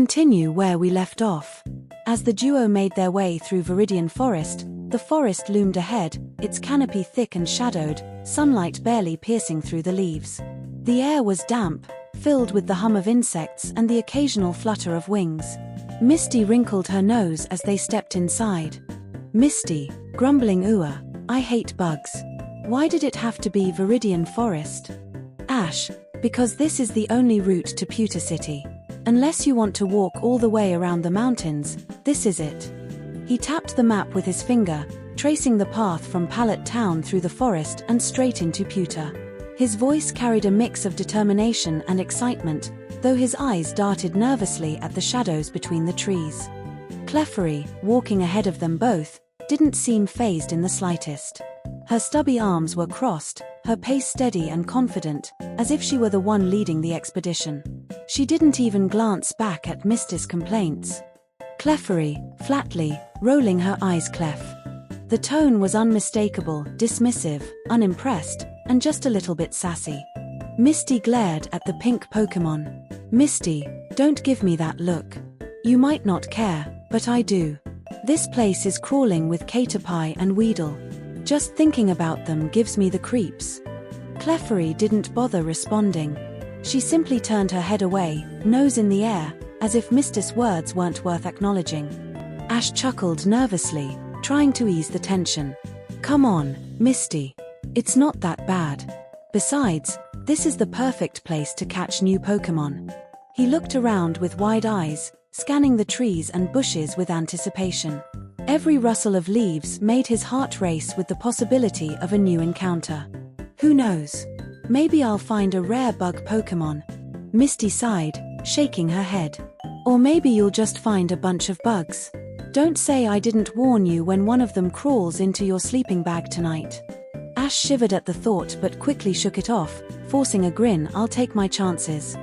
continue where we left off. As the duo made their way through Viridian Forest, the forest loomed ahead, its canopy thick and shadowed, sunlight barely piercing through the leaves. The air was damp, filled with the hum of insects and the occasional flutter of wings. Misty wrinkled her nose as they stepped inside. Misty, grumbling I hate bugs. Why did it have to be Viridian Forest? Ash, because this is the only route to Pewter City. Unless you want to walk all the way around the mountains, this is it. He tapped the map with his finger, tracing the path from Pallet Town through the forest and straight into Pewter. His voice carried a mix of determination and excitement, though his eyes darted nervously at the shadows between the trees. Clefairy, walking ahead of them both, didn't seem fazed in the slightest. Her stubby arms were crossed, her pace steady and confident, as if she were the one leading the expedition. She didn't even glance back at Misty's complaints. Clefairy, flatly, rolling her eyes. Clef. The tone was unmistakable, dismissive, unimpressed, and just a little bit sassy. Misty glared at the pink Pokémon. Misty, don't give me that look. You might not care, but I do. This place is crawling with Caterpie and Weedle. Just thinking about them gives me the creeps. Clefairy didn't bother responding. She simply turned her head away, nose in the air, as if Misty's words weren't worth acknowledging. Ash chuckled nervously, trying to ease the tension. Come on, Misty. It's not that bad. Besides, this is the perfect place to catch new Pokémon. He looked around with wide eyes, scanning the trees and bushes with anticipation. Every rustle of leaves made his heart race with the possibility of a new encounter. Who knows? Maybe I'll find a rare bug Pokémon. Misty sighed, shaking her head. Or maybe you'll just find a bunch of bugs. Don't say I didn't warn you when one of them crawls into your sleeping bag tonight. Ash shivered at the thought but quickly shook it off, forcing a grin. I'll take my chances.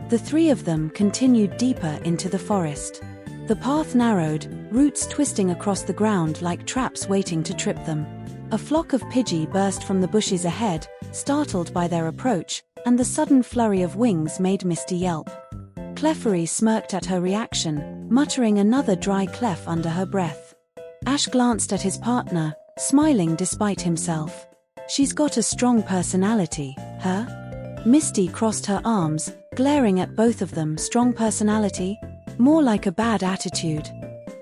The three of them continued deeper into the forest. The path narrowed, roots twisting across the ground like traps waiting to trip them. A flock of Pidgey burst from the bushes ahead, startled by their approach, and the sudden flurry of wings made Misty yelp. Clefairy smirked at her reaction, muttering another dry clef under her breath. Ash glanced at his partner, smiling despite himself. She's got a strong personality, huh? Misty crossed her arms, glaring at both of them. Strong personality? More like a bad attitude.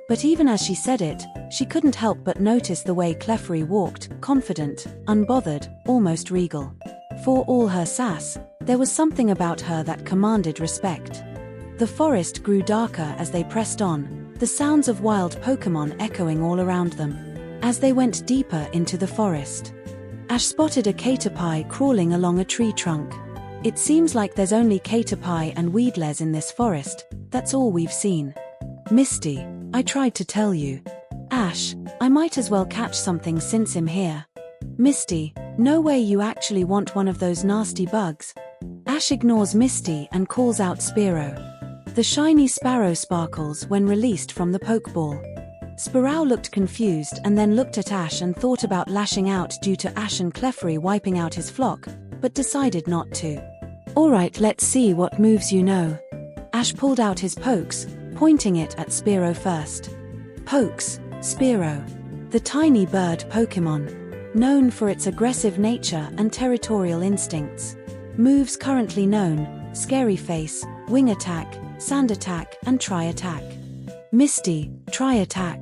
But even as she said it, she couldn't help but notice the way Clefairy walked, confident, unbothered, almost regal. For all her sass, there was something about her that commanded respect. The forest grew darker as they pressed on, the sounds of wild Pokémon echoing all around them. As they went deeper into the forest, Ash spotted a Caterpie crawling along a tree trunk. It seems like there's only Caterpie and Weedles in this forest, that's all we've seen. Misty, I tried to tell you. Ash, I might as well catch something since I'm here. Misty, no way you actually want one of those nasty bugs. Ash ignores Misty and calls out Spearow. The shiny sparrow sparkles when released from the Pokeball. Spearow looked confused and then looked at Ash and thought about lashing out due to Ash and Clefairy wiping out his flock, but decided not to. Alright, let's see what moves you know. Ash pulled out his pokes, pointing it at Spearow first. Pokes, Spearow. The tiny bird Pokémon. Known for its aggressive nature and territorial instincts. Moves currently known: Scary Face, Wing Attack, Sand Attack, and Tri Attack. Misty, Tri Attack.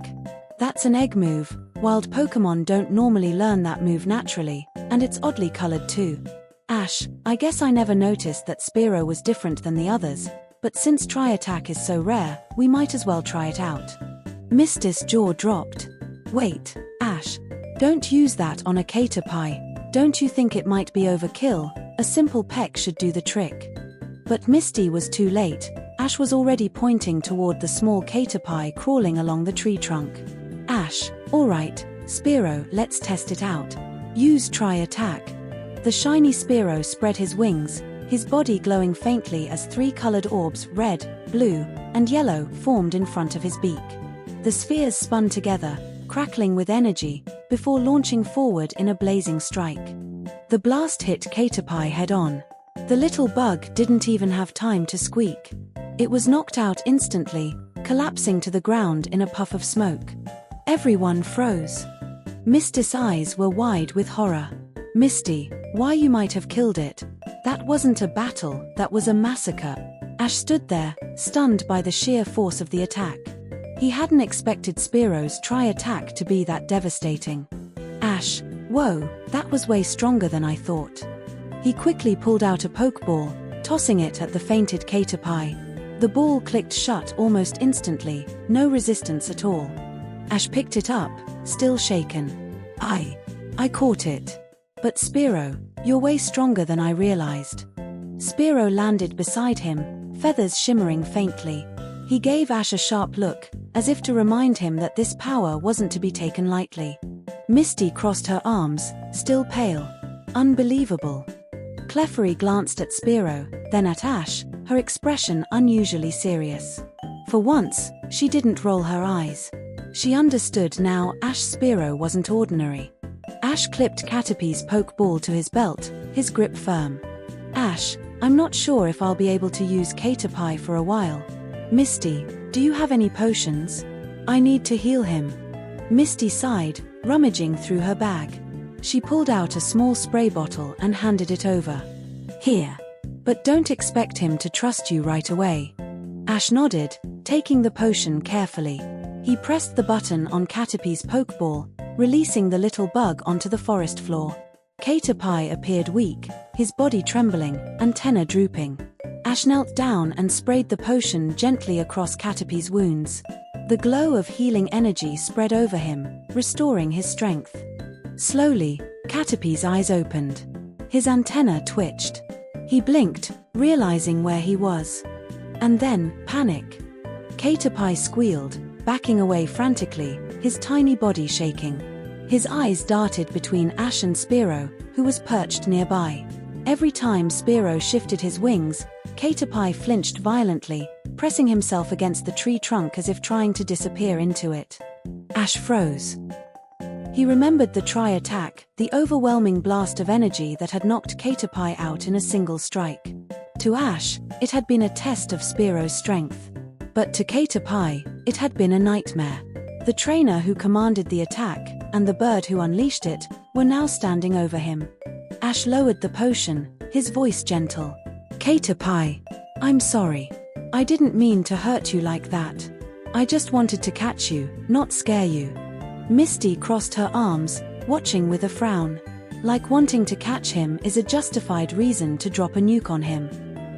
That's an egg move. Wild Pokémon don't normally learn that move naturally, and it's oddly colored too. Ash, I guess I never noticed that Spearow was different than the others, but since Tri Attack is so rare, we might as well try it out. Misty's jaw dropped. Wait, Ash. Don't use that on a Caterpie. Don't you think it might be overkill? A simple peck should do the trick. But Misty was too late. Ash was already pointing toward the small Caterpie crawling along the tree trunk. Ash, alright, Spearow, let's test it out. Use Tri Attack. The shiny Spearow spread his wings, his body glowing faintly as three colored orbs, red, blue, and yellow, formed in front of his beak. The spheres spun together, crackling with energy, before launching forward in a blazing strike. The blast hit Caterpie head-on. The little bug didn't even have time to squeak. It was knocked out instantly, collapsing to the ground in a puff of smoke. Everyone froze. Misty's eyes were wide with horror. "Misty, why you might have killed it. That wasn't a battle, that was a massacre." Ash stood there, stunned by the sheer force of the attack. He hadn't expected Spearo's tri-attack to be that devastating. "Ash, whoa, that was way stronger than I thought." He quickly pulled out a pokeball, tossing it at the fainted Caterpie. The ball clicked shut almost instantly, no resistance at all. Ash picked it up, still shaken. I caught it. But Spearow, you're way stronger than I realized." Spearow landed beside him, feathers shimmering faintly. He gave Ash a sharp look, as if to remind him that this power wasn't to be taken lightly. Misty crossed her arms, still pale. Unbelievable. Clefairy glanced at Spearow, then at Ash, her expression unusually serious. For once, she didn't roll her eyes. She understood now Ash Spearow wasn't ordinary. Ash clipped Caterpie's pokeball to his belt, his grip firm. "Ash, I'm not sure if I'll be able to use Caterpie for a while. Misty, do you have any potions? I need to heal him." Misty sighed, rummaging through her bag. She pulled out a small spray bottle and handed it over. "Here. But don't expect him to trust you right away." Ash nodded, taking the potion carefully. He pressed the button on Caterpie's pokeball, releasing the little bug onto the forest floor. Caterpie appeared weak, his body trembling, antenna drooping. Ash knelt down and sprayed the potion gently across Caterpie's wounds. The glow of healing energy spread over him, restoring his strength. Slowly, Caterpie's eyes opened. His antenna twitched. He blinked, realizing where he was. And then, panic. Caterpie squealed, backing away frantically, his tiny body shaking. His eyes darted between Ash and Spearow, who was perched nearby. Every time Spearow shifted his wings, Caterpie flinched violently, pressing himself against the tree trunk as if trying to disappear into it. Ash froze. He remembered the tri-attack, the overwhelming blast of energy that had knocked Caterpie out in a single strike. To Ash, it had been a test of Spearow's strength. But to Caterpie, it had been a nightmare. The trainer who commanded the attack, and the bird who unleashed it, were now standing over him. Ash lowered the potion, his voice gentle. "Caterpie, I'm sorry. I didn't mean to hurt you like that. I just wanted to catch you, not scare you." Misty crossed her arms, watching with a frown. Like wanting to catch him is a justified reason to drop a nuke on him.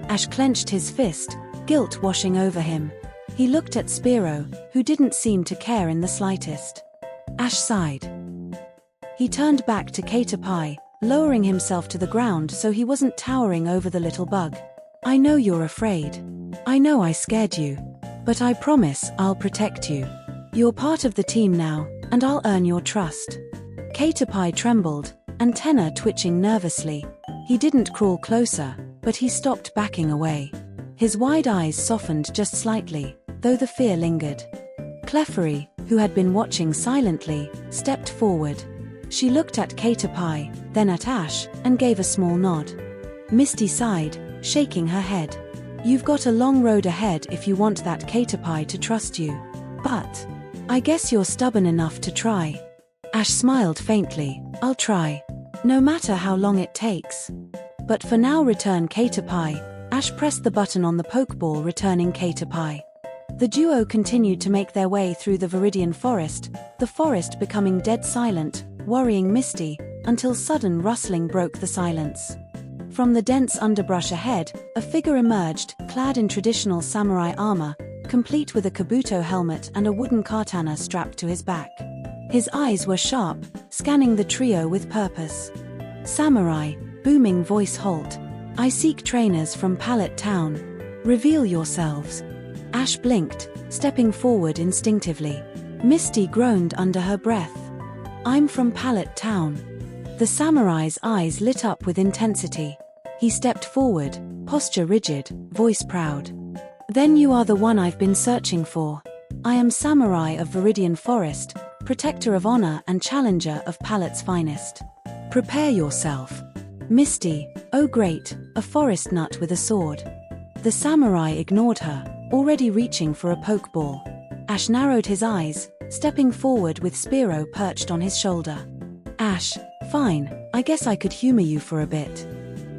Ash clenched his fist, guilt washing over him. He looked at Spearow, who didn't seem to care in the slightest. Ash sighed. He turned back to Caterpie, lowering himself to the ground so he wasn't towering over the little bug. "I know you're afraid. I know I scared you. But I promise I'll protect you. You're part of the team now, and I'll earn your trust." Caterpie trembled, antenna twitching nervously. He didn't crawl closer, but he stopped backing away. His wide eyes softened just slightly, though the fear lingered. Clefairy, who had been watching silently, stepped forward. She looked at Caterpie, then at Ash, and gave a small nod. Misty sighed, shaking her head. "You've got a long road ahead if you want that Caterpie to trust you. But I guess you're stubborn enough to try." Ash smiled faintly. "I'll try. No matter how long it takes." "But for now," returned Caterpie. Ash pressed the button on the pokeball, returning Caterpie. The duo continued to make their way through the Viridian Forest, the forest becoming dead silent, worrying Misty, until sudden rustling broke the silence. From the dense underbrush ahead, a figure emerged, clad in traditional samurai armor, complete with a kabuto helmet and a wooden katana strapped to his back. His eyes were sharp, scanning the trio with purpose. "Samurai," booming voice halt. "I seek trainers from Pallet Town. Reveal yourselves." Ash blinked, stepping forward instinctively. Misty groaned under her breath. "I'm from Pallet Town." The samurai's eyes lit up with intensity. He stepped forward, posture rigid, voice proud. "Then you are the one I've been searching for. I am Samurai of Viridian Forest, protector of honor and challenger of Pallet's finest. Prepare yourself." Misty, "Oh great, a forest nut with a sword." The samurai ignored her, already reaching for a pokeball. Ash narrowed his eyes, stepping forward with Spearow perched on his shoulder. Ash, fine, I guess I could humor you for a bit.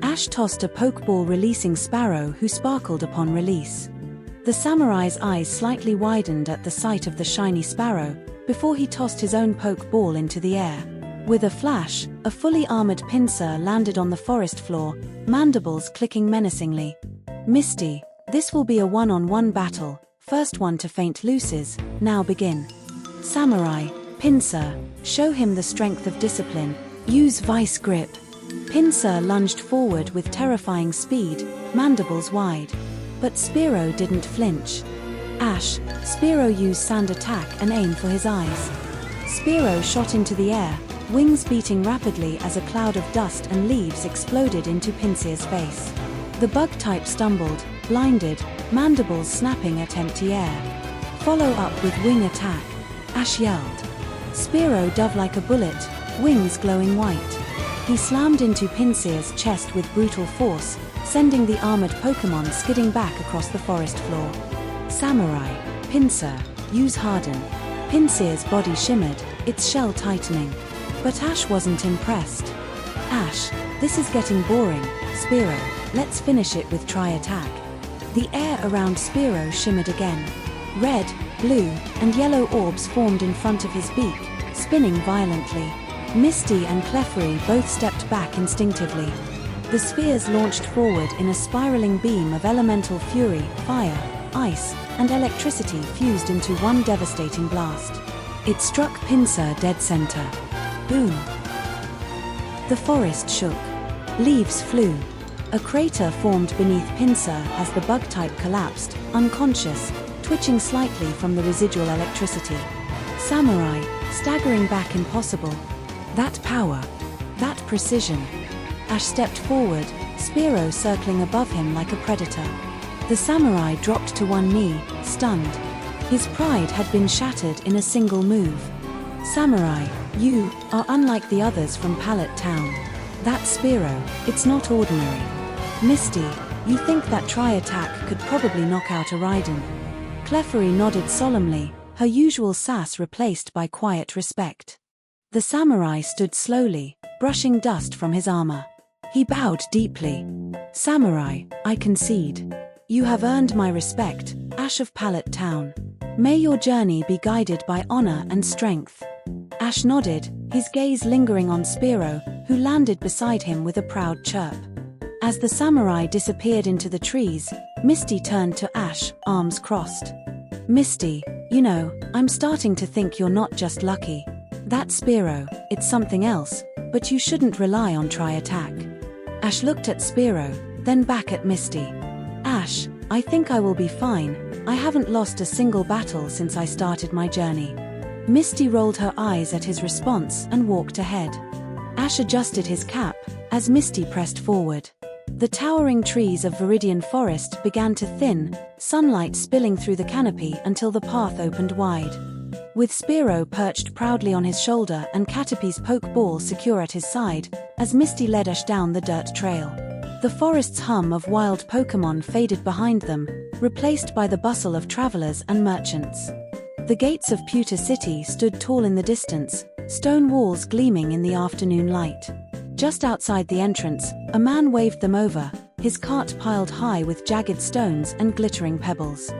Ash tossed a pokeball, releasing Sparrow, who sparkled upon release. The samurai's eyes slightly widened at the sight of the shiny Sparrow, before he tossed his own pokeball into the air. With a flash, a fully armored pincer landed on the forest floor, mandibles clicking menacingly. Misty, this will be a one-on-one battle, first one to faint loses, now begin. Samurai, pincer, show him the strength of discipline, use vice grip. Pincer lunged forward with terrifying speed, mandibles wide. But Spearow didn't flinch. Ash, Spearow used sand attack and aim for his eyes. Spearow shot into the air, wings beating rapidly as a cloud of dust and leaves exploded into Pincer's face. The bug type stumbled, blinded, mandibles snapping at empty air. Follow up with wing attack, Ash yelled. Spearow dove like a bullet, wings glowing white. He slammed into Pincer's chest with brutal force, sending the armored Pokémon skidding back across the forest floor. Samurai, pincer, use harden. Pincer's body shimmered, its shell tightening. But Ash wasn't impressed. Ash, this is getting boring. Spearow, let's finish it with tri-attack. The air around Spearow shimmered again. Red, blue, and yellow orbs formed in front of his beak, spinning violently. Misty and Clefairy both stepped back instinctively. The spheres launched forward in a spiraling beam of elemental fury, fire, ice, and electricity fused into one devastating blast. It struck Pincer dead center. Boom! The forest shook. Leaves flew. A crater formed beneath Pincer as the bug type collapsed, unconscious, twitching slightly from the residual electricity. Samurai, staggering back impossible. That power. That precision. Ash stepped forward, Spearow circling above him like a predator. The samurai dropped to one knee, stunned. His pride had been shattered in a single move. Samurai, you are unlike the others from Pallet Town. That Spearow, it's not ordinary. Misty, you think that tri-attack could probably knock out a Raiden. Clefairy nodded solemnly, her usual sass replaced by quiet respect. The samurai stood slowly, brushing dust from his armor. He bowed deeply. Samurai, I concede. You have earned my respect, Ash of Pallet Town. May your journey be guided by honor and strength. Ash nodded, his gaze lingering on Spearow, who landed beside him with a proud chirp. As the samurai disappeared into the trees, Misty turned to Ash, arms crossed. Misty, you know, I'm starting to think you're not just lucky. That Spearow, it's something else, but you shouldn't rely on tri-attack. Ash looked at Spearow, then back at Misty. Ash, I think I will be fine. I haven't lost a single battle since I started my journey. Misty rolled her eyes at his response and walked ahead. Ash adjusted his cap, as Misty pressed forward. The towering trees of Viridian Forest began to thin, sunlight spilling through the canopy until the path opened wide. With Spearow perched proudly on his shoulder and Caterpie's pokeball secure at his side, as Misty led Ash down the dirt trail. The forest's hum of wild Pokémon faded behind them, replaced by the bustle of travelers and merchants. The gates of Pewter City stood tall in the distance, stone walls gleaming in the afternoon light. Just outside the entrance, a man waved them over, his cart piled high with jagged stones and glittering pebbles.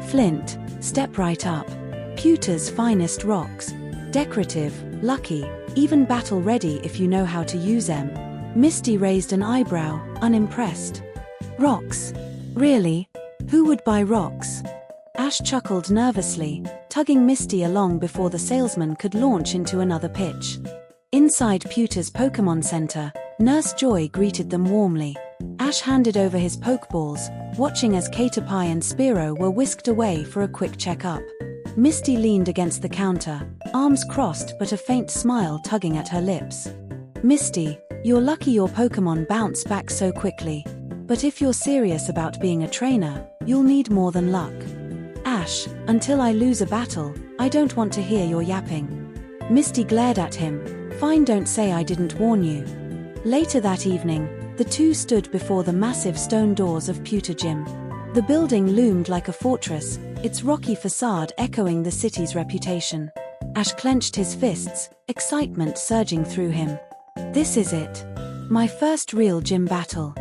Flint, step right up. Pewter's finest rocks. Decorative, lucky, even battle-ready if you know how to use them. Misty raised an eyebrow, unimpressed. Rocks? Really? Who would buy rocks? Ash chuckled nervously, tugging Misty along before the salesman could launch into another pitch. Inside Pewter's Pokémon Center, Nurse Joy greeted them warmly. Ash handed over his Pokeballs, watching as Caterpie and Spearow were whisked away for a quick checkup. Misty leaned against the counter, arms crossed but a faint smile tugging at her lips. Misty, you're lucky your Pokémon bounce back so quickly. But if you're serious about being a trainer, you'll need more than luck. Ash, until I lose a battle, I don't want to hear your yapping. Misty glared at him. Fine, don't say I didn't warn you. Later that evening, the two stood before the massive stone doors of Pewter Gym. The building loomed like a fortress, its rocky facade echoing the city's reputation. Ash clenched his fists, excitement surging through him. This is it. My first real gym battle.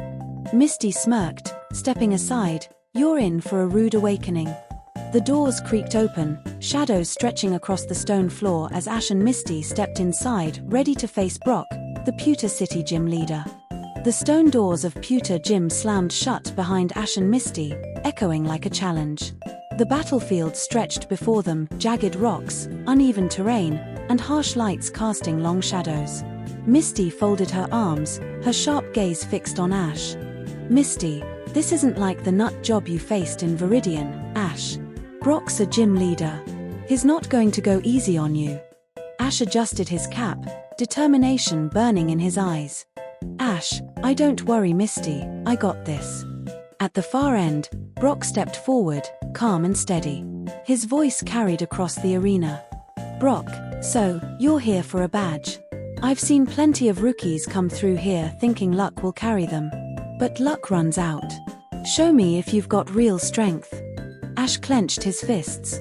Misty smirked, stepping aside. You're in for a rude awakening. The doors creaked open, shadows stretching across the stone floor as Ash and Misty stepped inside, ready to face Brock, the Pewter City gym leader. The stone doors of Pewter Gym slammed shut behind Ash and Misty, echoing like a challenge. The battlefield stretched before them, jagged rocks, uneven terrain, and harsh lights casting long shadows. Misty folded her arms, her sharp gaze fixed on Ash. Misty, this isn't like the nut job you faced in Viridian, Ash. Brock's a gym leader. He's not going to go easy on you. Ash adjusted his cap, determination burning in his eyes. Ash, I don't worry Misty, I got this. At the far end, Brock stepped forward, calm and steady. His voice carried across the arena. Brock, so, you're here for a badge. I've seen plenty of rookies come through here thinking luck will carry them. But luck runs out. Show me if you've got real strength. Ash clenched his fists.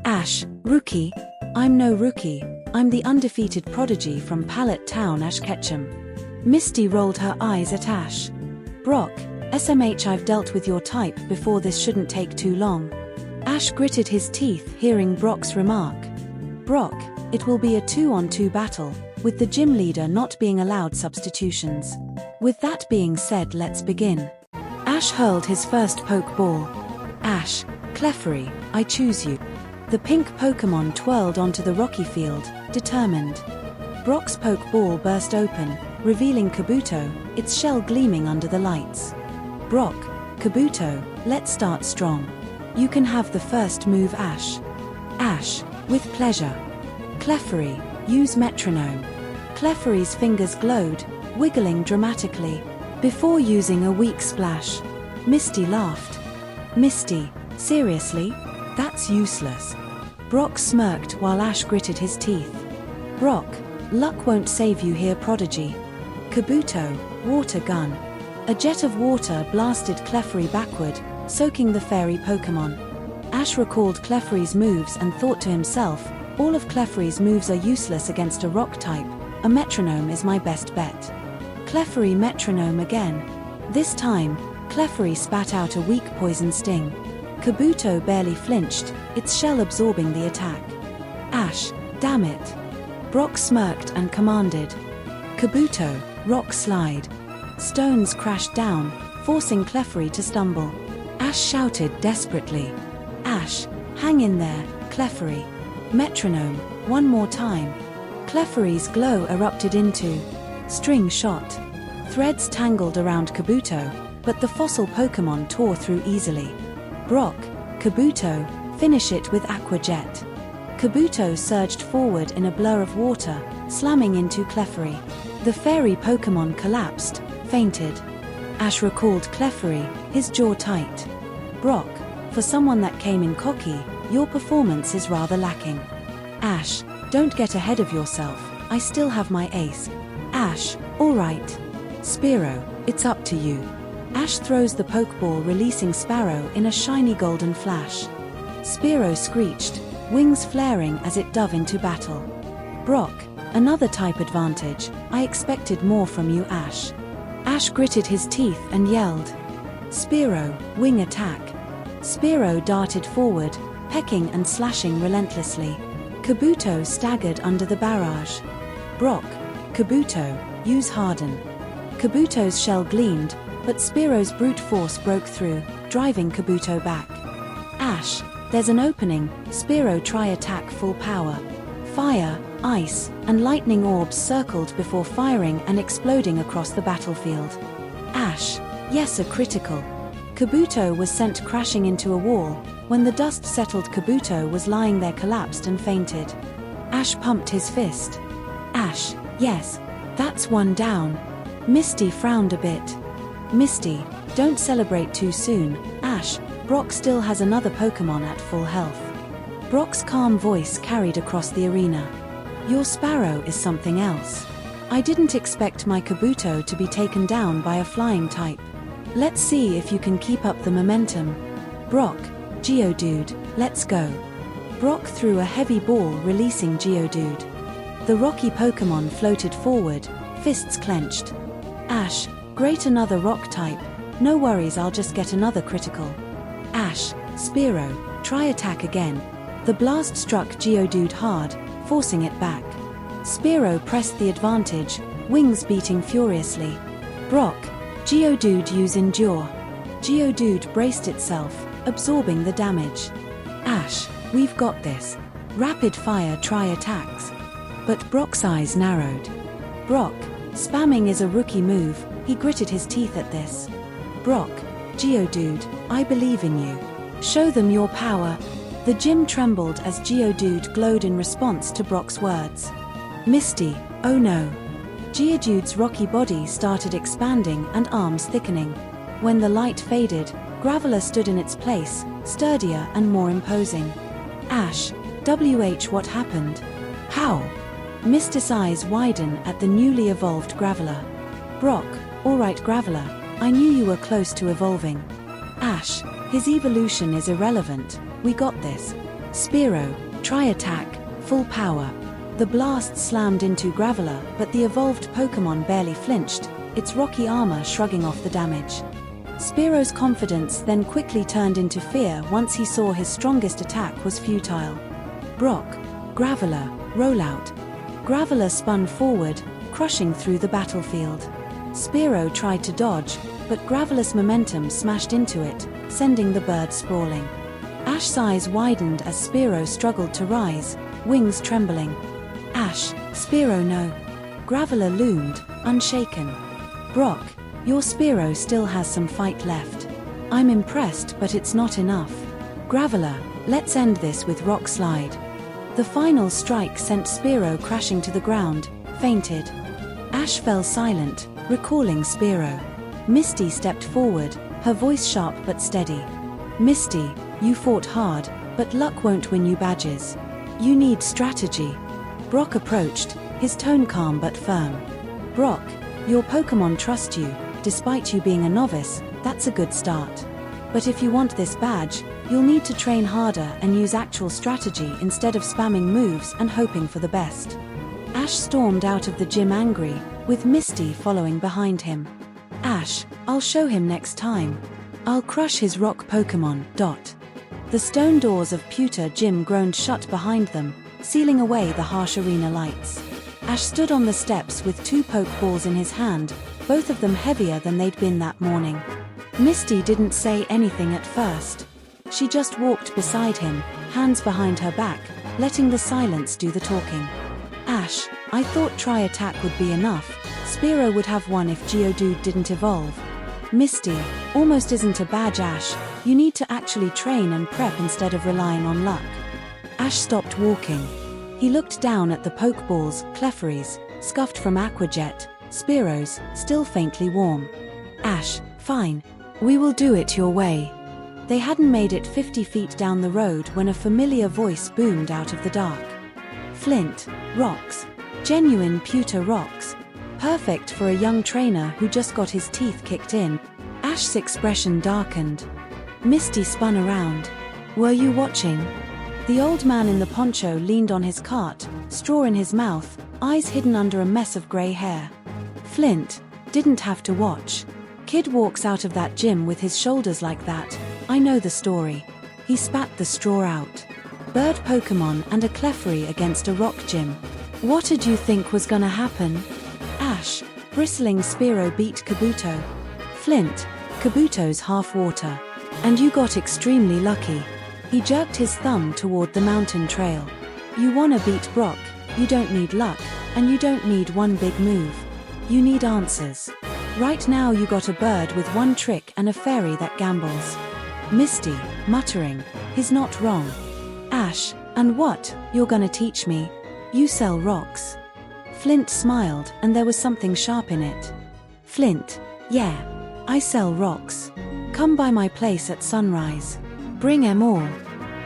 Ash, rookie? I'm no rookie, I'm the undefeated prodigy from Pallet Town Ash Ketchum. Misty rolled her eyes at Ash. Brock, SMH I've dealt with your type before, this shouldn't take too long. Ash gritted his teeth hearing Brock's remark. Brock, it will be a 2-on-2 battle, with the gym leader not being allowed substitutions. With that being said, let's begin. Ash hurled his first poke ball. Ash, Clefairy, I choose you. The pink Pokémon twirled onto the rocky field, determined. Brock's poke ball burst open, revealing Kabuto, its shell gleaming under the lights. Brock, Kabuto, let's start strong. You can have the first move Ash. Ash, with pleasure. Clefairy, use metronome. Clefairy's fingers glowed, wiggling dramatically, before using a weak splash. Misty laughed. Misty, seriously? That's useless. Brock smirked while Ash gritted his teeth. Brock, luck won't save you here prodigy. Kabuto, water gun. A jet of water blasted Clefairy backward, soaking the fairy Pokémon. Ash recalled Clefairy's moves and thought to himself, all of Clefairy's moves are useless against a rock type, a metronome is my best bet. Clefairy metronome again. This time, Clefairy spat out a weak poison sting. Kabuto barely flinched, its shell absorbing the attack. Ash, damn it. Brock smirked and commanded. Kabuto, rock slide. Stones crashed down, forcing Clefairy to stumble. Ash shouted desperately. Ash, hang in there, Clefairy. Metronome, one more time. Clefairy's glow erupted into string shot. Threads tangled around Kabuto, but the fossil Pokémon tore through easily. Brock, Kabuto, finish it with Aqua Jet. Kabuto surged forward in a blur of water, slamming into Clefairy. The fairy Pokémon collapsed, fainted. Ash recalled Clefairy, his jaw tight. Brock, for someone that came in cocky, your performance is rather lacking. Ash, don't get ahead of yourself, I still have my ace. Ash, alright. Spearow, it's up to you. Ash throws the Pokeball, releasing Sparrow in a shiny golden flash. Spearow screeched, wings flaring as it dove into battle. Brock, another type advantage, I expected more from you Ash. Ash gritted his teeth and yelled. Spearow, wing attack. Spearow darted forward, pecking and slashing relentlessly. Kabuto staggered under the barrage. Brock, Kabuto, use Harden. Kabuto's shell gleamed, but Spearow's brute force broke through, driving Kabuto back. Ash, there's an opening, Spearow try attack full power. Fire, ice, and lightning orbs circled before firing and exploding across the battlefield. Ash, yes, a critical. Kabuto was sent crashing into a wall. When the dust settled, Kabuto was lying there collapsed and fainted. Ash pumped his fist. Ash, yes, that's one down. Misty frowned a bit. Misty, don't celebrate too soon, Ash, Brock still has another Pokémon at full health. Brock's calm voice carried across the arena. Your Sparrow is something else. I didn't expect my Kabuto to be taken down by a flying type. Let's see if you can keep up the momentum. Brock, Geodude, let's go. Brock threw a heavy ball, releasing Geodude. The rocky Pokémon floated forward, fists clenched. Ash, great, another rock type. No worries, I'll just get another critical. Ash, Spearow, try attack again. The blast struck Geodude hard, forcing it back. Spearow pressed the advantage, wings beating furiously. Brock, Geodude, use Endure. Geodude braced itself, absorbing the damage. Ash, we've got this. Rapid fire, try attacks. But Brock's eyes narrowed. Brock, spamming is a rookie move, he gritted his teeth at this. Brock, Geodude, I believe in you. Show them your power. The gym trembled as Geodude glowed in response to Brock's words. Misty, oh no. Geodude's rocky body started expanding and arms thickening. When the light faded, Graveler stood in its place, sturdier and more imposing. Ash, what happened? How? Misty's eyes widen at the newly evolved Graveler. Brock, alright Graveler, I knew you were close to evolving. Ash, his evolution is irrelevant, we got this. Spearow, try attack, full power. The blast slammed into Graveler, but the evolved Pokémon barely flinched, its rocky armor shrugging off the damage. Spearow's confidence then quickly turned into fear once he saw his strongest attack was futile. Brock, Graveler, roll out. Graveler spun forward, crushing through the battlefield. Spearow tried to dodge, but Graveler's momentum smashed into it, sending the bird sprawling. Ash's eyes widened as Spearow struggled to rise, wings trembling. Ash, Spearow no. Graveler loomed, unshaken. Brock, your Spearow still has some fight left. I'm impressed, but it's not enough. Graveler, let's end this with Rock Slide. The final strike sent Spearow crashing to the ground, fainted. Ash fell silent, recalling Spearow. Misty stepped forward, her voice sharp but steady. Misty, you fought hard, but luck won't win you badges. You need strategy. Brock approached, his tone calm but firm. Brock, your Pokémon trust you, despite you being a novice, that's a good start. But if you want this badge, you'll need to train harder and use actual strategy instead of spamming moves and hoping for the best. Ash stormed out of the gym angry, with Misty following behind him. Ash, I'll show him next time. I'll crush his rock Pokémon. The stone doors of Pewter Gym groaned shut behind them, sealing away the harsh arena lights. Ash stood on the steps with two Pokeballs in his hand, both of them heavier than they'd been that morning. Misty didn't say anything at first. She just walked beside him, hands behind her back, letting the silence do the talking. Ash, I thought Try Attack would be enough. Spearow would have won if Geodude didn't evolve. Misty, almost isn't a badge, Ash. You need to actually train and prep instead of relying on luck. Ash stopped walking. He looked down at the Pokeballs, Clefairies, scuffed from Aquajet, Spearows, still faintly warm. Ash, fine. We will do it your way. They hadn't made it 50 feet down the road when a familiar voice boomed out of the dark. Flint, rocks. Genuine pewter rocks. Perfect for a young trainer who just got his teeth kicked in. Ash's expression darkened. Misty spun around. Were you watching? The old man in the poncho leaned on his cart, straw in his mouth, eyes hidden under a mess of grey hair. Flint didn't have to watch. Kid walks out of that gym with his shoulders like that. I know the story. He spat the straw out. Bird Pokémon and a Clefairy against a rock gym. What did you think was gonna happen? Ash, bristling Spearow beat Kabuto. Flint, Kabuto's half water. And you got extremely lucky. He jerked his thumb toward the mountain trail. You wanna beat Brock, you don't need luck, and you don't need one big move. You need answers. Right now you got a bird with one trick and a fairy that gambles. Misty, muttering, he's not wrong. Ash, and what, you're gonna teach me? You sell rocks. Flint smiled, and there was something sharp in it. Flint, yeah, I sell rocks. Come by my place at sunrise. Bring 'em all.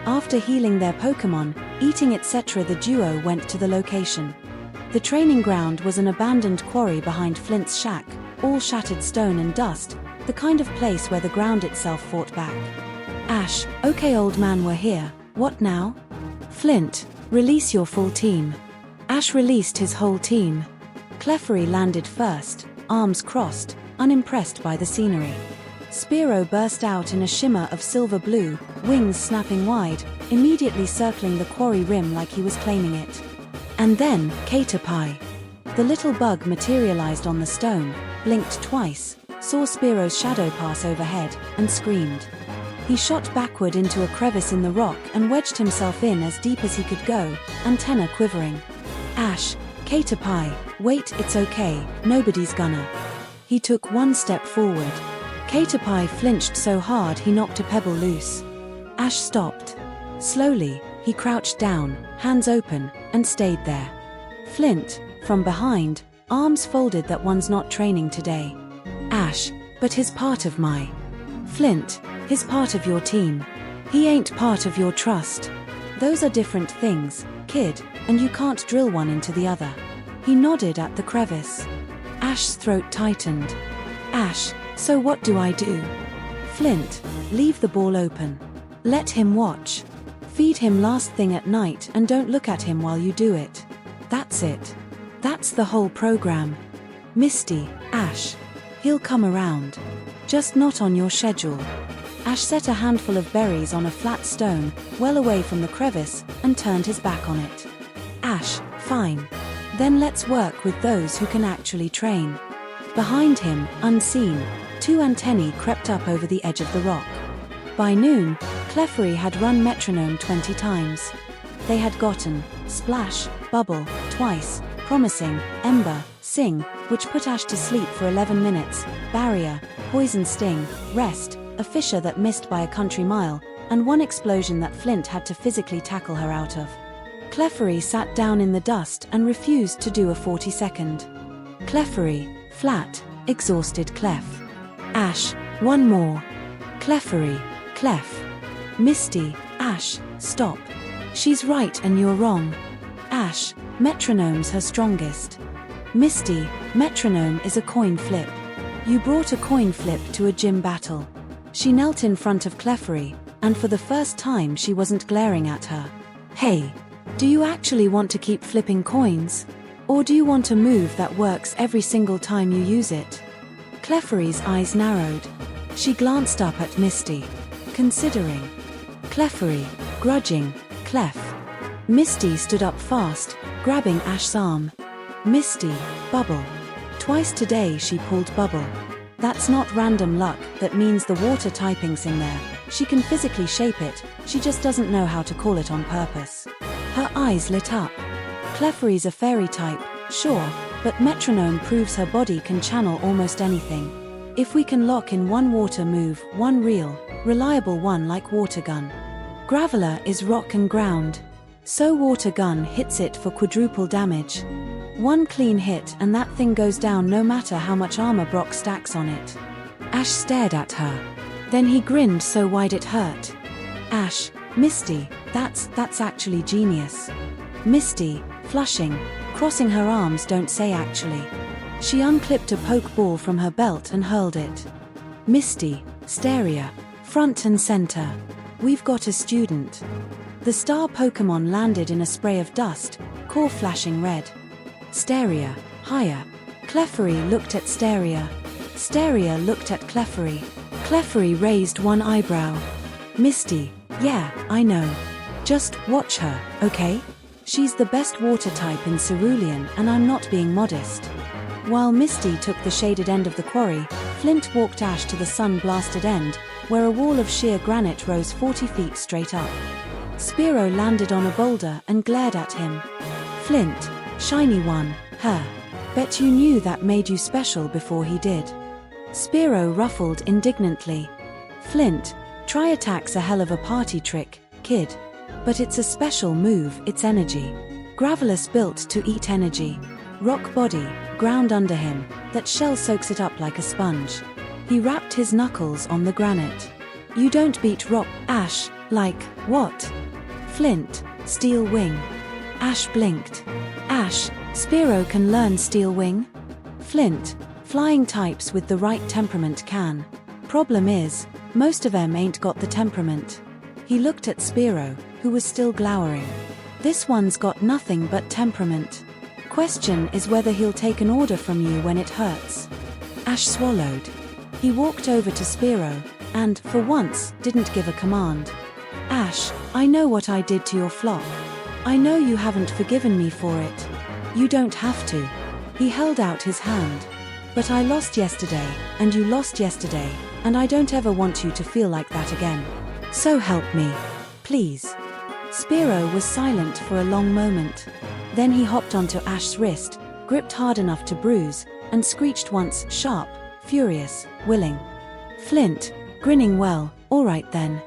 After healing their Pokémon, eating etc., the duo went to the location. The training ground was an abandoned quarry behind Flint's shack, all shattered stone and dust, The kind of place where the ground itself fought back. Ash, okay old man, we're here, what now? Flint, release your full team. Ash released his whole team. Clefairy landed first, arms crossed, unimpressed by the scenery. Spearow burst out in a shimmer of silver blue, wings snapping wide, immediately circling the quarry rim like he was claiming it. And then, Caterpie. The little bug materialized on the stone, blinked twice, saw Spearow's shadow pass overhead, and screamed. He shot backward into a crevice in the rock and wedged himself in as deep as he could go, antenna quivering. Ash, Caterpie, wait, it's okay, nobody's gonna. He took one step forward. Caterpie flinched so hard he knocked a pebble loose. Ash stopped. Slowly, he crouched down, hands open, and stayed there. Flint, from behind, arms folded, that one's not training today. Ash, but he's part of my. Flint, he's part of your team. He ain't part of your trust. Those are different things, kid, and you can't drill one into the other. He nodded at the crevice. Ash's throat tightened. Ash, so what do I do? Flint, leave the ball open. Let him watch. Feed him last thing at night and don't look at him while you do it. That's it. That's the whole program. Misty, Ash. He'll come around. Just not on your schedule. Ash set a handful of berries on a flat stone, well away from the crevice, and turned his back on it. Ash, fine. Then let's work with those who can actually train. Behind him, unseen, 2 antennae crept up over the edge of the rock. By noon, Clefairy had run metronome 20 times. They had gotten splash, bubble, twice, promising, ember, sing, which put Ash to sleep for 11 minutes, barrier, poison sting, rest, a fissure that missed by a country mile, and one explosion that Flint had to physically tackle her out of. Clefairy sat down in the dust and refused to do a 40-second. Clefairy, flat, exhausted Clef. Ash, one more. Clefairy, Clef. Misty, Ash, stop. She's right and you're wrong. Ash, metronome's her strongest. Misty, metronome is a coin flip. You brought a coin flip to a gym battle. She knelt in front of Clefairy, and for the first time she wasn't glaring at her. Hey, do you actually want to keep flipping coins? Or do you want a move that works every single time you use it? Clefairy's eyes narrowed. She glanced up at Misty, considering. Clefairy, grudging, Clef. Misty stood up fast, grabbing Ash's arm. Misty, bubble. Twice today she pulled bubble. That's not random luck, that means the water typing's in there. She can physically shape it, she just doesn't know how to call it on purpose. Her eyes lit up. Clefairy's a fairy type, sure, but metronome proves her body can channel almost anything. If we can lock in one water move, one real, reliable one like water gun. Graveler is rock and ground. So water gun hits it for quadruple damage. One clean hit and that thing goes down no matter how much armor Brock stacks on it. Ash stared at her. Then he grinned so wide it hurt. Ash, Misty, that's actually genius. Misty, flushing, crossing her arms, don't say actually. She unclipped a poke ball from her belt and hurled it. Misty, Steria, front and center. We've got a student. The star Pokemon landed in a spray of dust, core flashing red. Steria, higher. Clefairy looked at Steria. Steria looked at Clefairy. Clefairy raised one eyebrow. Misty, yeah, I know. Just watch her, okay? She's the best water type in Cerulean and I'm not being modest. While Misty took the shaded end of the quarry, Flint walked Ash to the sun-blasted end, where a wall of sheer granite rose 40 feet straight up. Spearow landed on a boulder and glared at him. Flint, shiny one, her. Bet you knew that made you special before he did. Spearow ruffled indignantly. Flint, try attack's a hell of a party trick, kid. But it's a special move, it's energy. Gravelous built to eat energy. Rock body, ground under him, that shell soaks it up like a sponge. He rapped his knuckles on the granite. You don't beat rock, Ash, like, what? Flint, steel wing. Ash blinked. Ash, Spearow can learn steel wing? Flint, Flying types with the right temperament can. Problem is, most of 'em ain't got the temperament. He looked at Spearow, who was still glowering. This one's got nothing but temperament. Question is whether he'll take an order from you when it hurts. Ash swallowed. He walked over to Spearow, and, for once, didn't give a command. Ash, I know what I did to your flock. I know you haven't forgiven me for it. You don't have to. He held out his hand. But I lost yesterday, and you lost yesterday, and I don't ever want you to feel like that again. So help me. Please. Spearow was silent for a long moment. Then he hopped onto Ash's wrist, gripped hard enough to bruise, and screeched once, sharp, furious, willing. Flint, grinning well, all right then.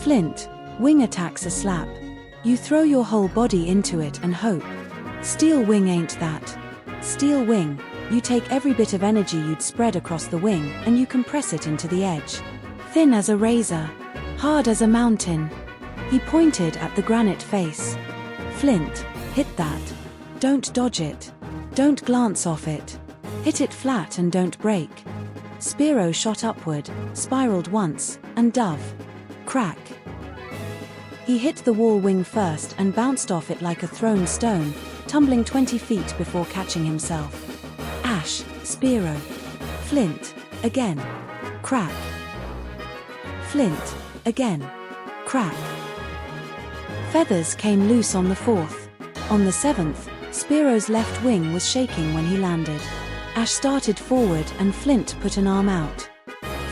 Flint, wing attack's a slap. You throw your whole body into it and hope. Steel wing ain't that. Steel wing, you take every bit of energy you'd spread across the wing and you compress it into the edge. Thin as a razor, hard as a mountain. He pointed at the granite face. Flint, hit that. Don't dodge it. Don't glance off it. Hit it flat and don't break. Spearow shot upward, spiraled once, and dove. Crack. He hit the wall wing first and bounced off it like a thrown stone, tumbling 20 feet before catching himself. Ash, Spearow. Flint, again. Crack. Flint, again. Crack. Feathers came loose on the 4th. On the 7th, Spearow's left wing was shaking when he landed. Ash started forward and Flint put an arm out.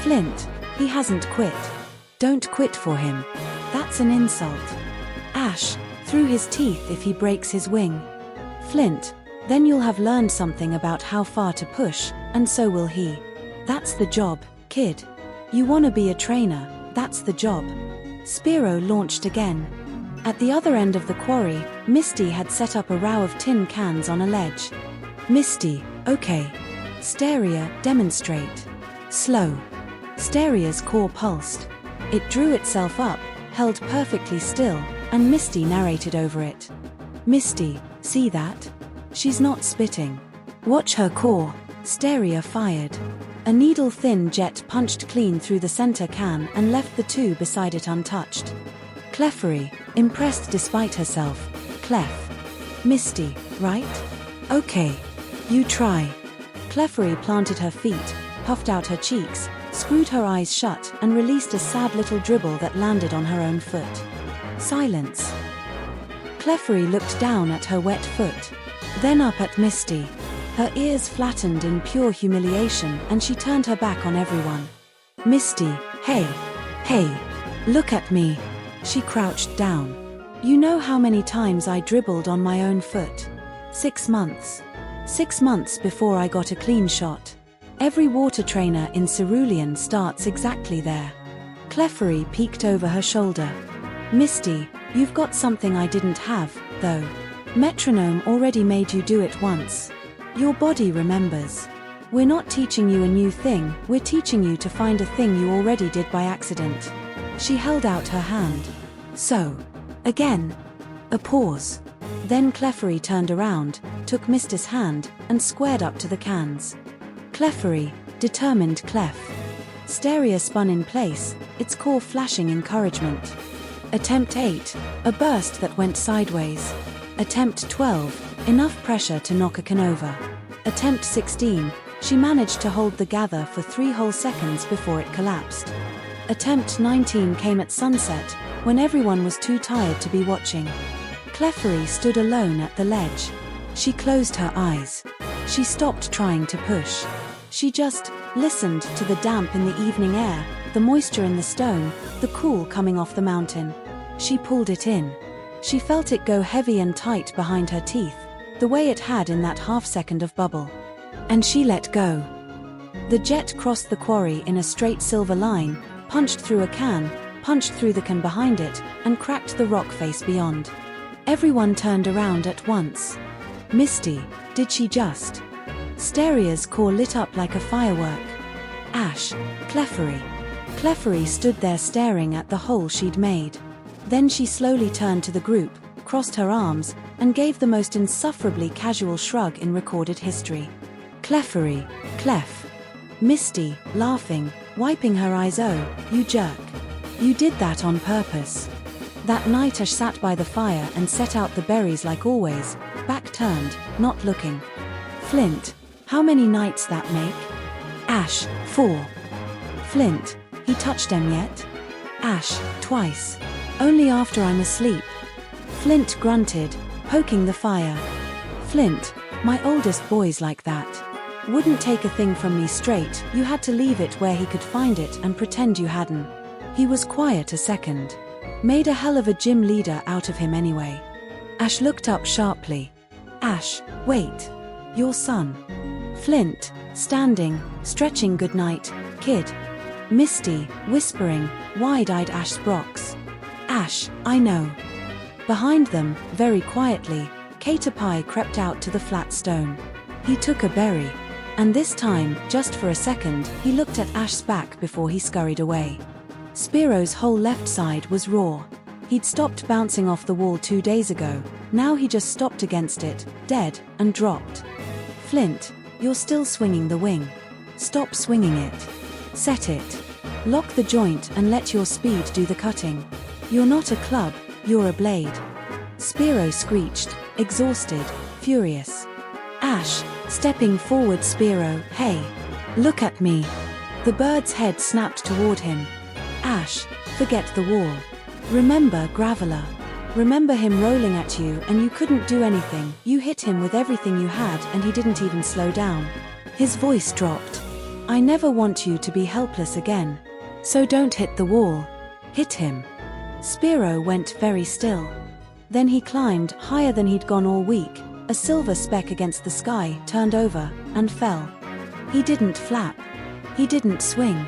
Flint, he hasn't quit. Don't quit for him. That's an insult. Ash, through his teeth if he breaks his wing. Flint, then you'll have learned something about how far to push, and so will he. That's the job, kid. You wanna be a trainer, that's the job. Spearow launched again. At the other end of the quarry, Misty had set up a row of tin cans on a ledge. Misty, okay. Steria, demonstrate. Slow. Steria's core pulsed. It drew itself up, held perfectly still, and Misty narrated over it. Misty, see that? She's not spitting. Watch her core. Steria fired. A needle-thin jet punched clean through the center can and left the two beside it untouched. Clefairy, impressed despite herself. Clef. Misty, right? Okay. You try. Clefairy planted her feet, puffed out her cheeks, screwed her eyes shut and released a sad little dribble that landed on her own foot. Silence. Clefairy looked down at her wet foot. Then up at Misty. Her ears flattened in pure humiliation and she turned her back on everyone. Misty, hey. Hey. Look at me. She crouched down. You know how many times I dribbled on my own foot? 6 months. 6 months before I got a clean shot. Every water trainer in Cerulean starts exactly there. Clefairy peeked over her shoulder. Misty, you've got something I didn't have, though. Metronome already made you do it once. Your body remembers. We're not teaching you a new thing, we're teaching you to find a thing you already did by accident. She held out her hand. So. Again. A pause. Then Clefairy turned around, took Misty's hand, and squared up to the cans. Clefairy, determined Clef. Steria spun in place, its core flashing encouragement. Attempt 8, a burst that went sideways. Attempt 12, enough pressure to knock a can over. Attempt 16, she managed to hold the gather for 3 whole seconds before it collapsed. Attempt 19 came at sunset, when everyone was too tired to be watching. Clefairy stood alone at the ledge. She closed her eyes. She stopped trying to push. She just listened to the damp in the evening air, the moisture in the stone, the cool coming off the mountain. She pulled it in. She felt it go heavy and tight behind her teeth, the way it had in that half-second of bubble. And she let go. The jet crossed the quarry in a straight silver line, punched through a can, punched through the can behind it, and cracked the rock face beyond. Everyone turned around at once. Misty, did she just? Steria's core lit up like a firework. Ash, Clefairy. Clefairy stood there staring at the hole she'd made. Then she slowly turned to the group, crossed her arms, and gave the most insufferably casual shrug in recorded history. Clefairy, Clef. Misty, laughing, wiping her eyes. Oh, you jerk. You did that on purpose. That night Ash sat by the fire and set out the berries like always, back turned, not looking. Flint, how many nights that make? Ash, 4. Flint, he touched them yet? Ash, twice. Only after I'm asleep. Flint grunted, poking the fire. Flint, my oldest boy's like that. Wouldn't take a thing from me straight, you had to leave it where he could find it and pretend you hadn't. He was quiet a second. Made a hell of a gym leader out of him anyway. Ash looked up sharply. Ash, wait. Your son. Flint, standing, stretching. Good night, kid. Misty, whispering, wide-eyed Ash's Brox. Ash, I know. Behind them, very quietly, Clefairy crept out to the flat stone. He took a berry. And this time, just for a second, he looked at Ash's back before he scurried away. Spearo's whole left side was raw. He'd stopped bouncing off the wall 2 days ago, now he just stopped against it, dead, and dropped. Flint, you're still swinging the wing. Stop swinging it. Set it. Lock the joint and let your speed do the cutting. You're not a club, you're a blade. Spearo screeched, exhausted, furious. Ash, stepping forward. Spearo, hey. Look at me. The bird's head snapped toward him. Ash, forget the wall. Remember Graveler. Remember him rolling at you and you couldn't do anything. You hit him with everything you had and he didn't even slow down. His voice dropped. I never want you to be helpless again. So don't hit the wall. Hit him. Spearo went very still. Then he climbed higher than he'd gone all week. A silver speck against the sky turned over and fell. He didn't flap. He didn't swing.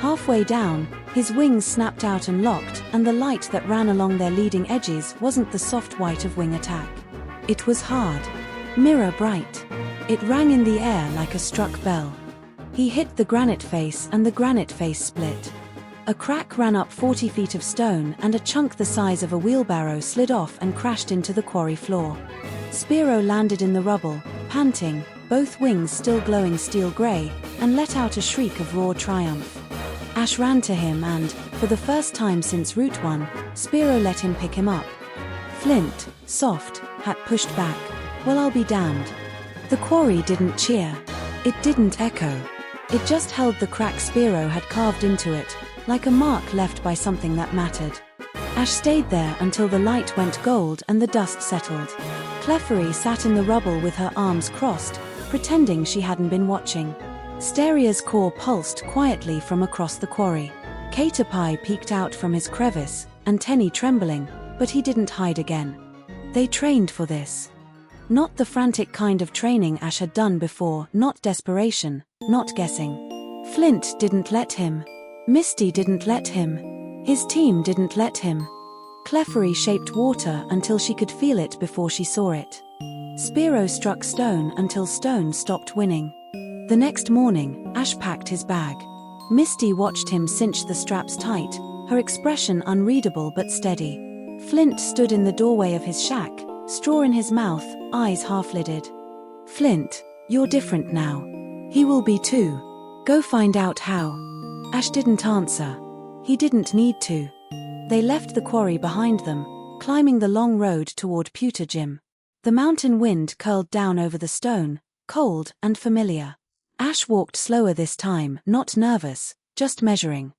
Halfway down, his wings snapped out and locked, and the light that ran along their leading edges wasn't the soft white of wing attack. It was hard. Mirror bright. It rang in the air like a struck bell. He hit the granite face and the granite face split. A crack ran up 40 feet of stone and a chunk the size of a wheelbarrow slid off and crashed into the quarry floor. Spearo landed in the rubble, panting, both wings still glowing steel grey, and let out a shriek of raw triumph. Ash ran to him and, for the first time since Route 1, Spearo let him pick him up. Flint, soft, hat pushed back. Well, I'll be damned. The quarry didn't cheer. It didn't echo. It just held the crack Spearo had carved into it, like a mark left by something that mattered. Ash stayed there until the light went gold and the dust settled. Clefairy sat in the rubble with her arms crossed, pretending she hadn't been watching. Steria's core pulsed quietly from across the quarry. Clefairy peeked out from his crevice, antennae trembling, but he didn't hide again. They trained for this. Not the frantic kind of training Ash had done before, not desperation, not guessing. Flint didn't let him. Misty didn't let him. His team didn't let him. Clefairy shaped water until she could feel it before she saw it. Spearo struck stone until stone stopped winning. The next morning, Ash packed his bag. Misty watched him cinch the straps tight, her expression unreadable but steady. Flint stood in the doorway of his shack, straw in his mouth, eyes half-lidded. Flint, you're different now. He will be too. Go find out how. Ash didn't answer. He didn't need to. They left the quarry behind them, climbing the long road toward Pewter Gym. The mountain wind curled down over the stone, cold and familiar. Ash walked slower this time, not nervous, just measuring.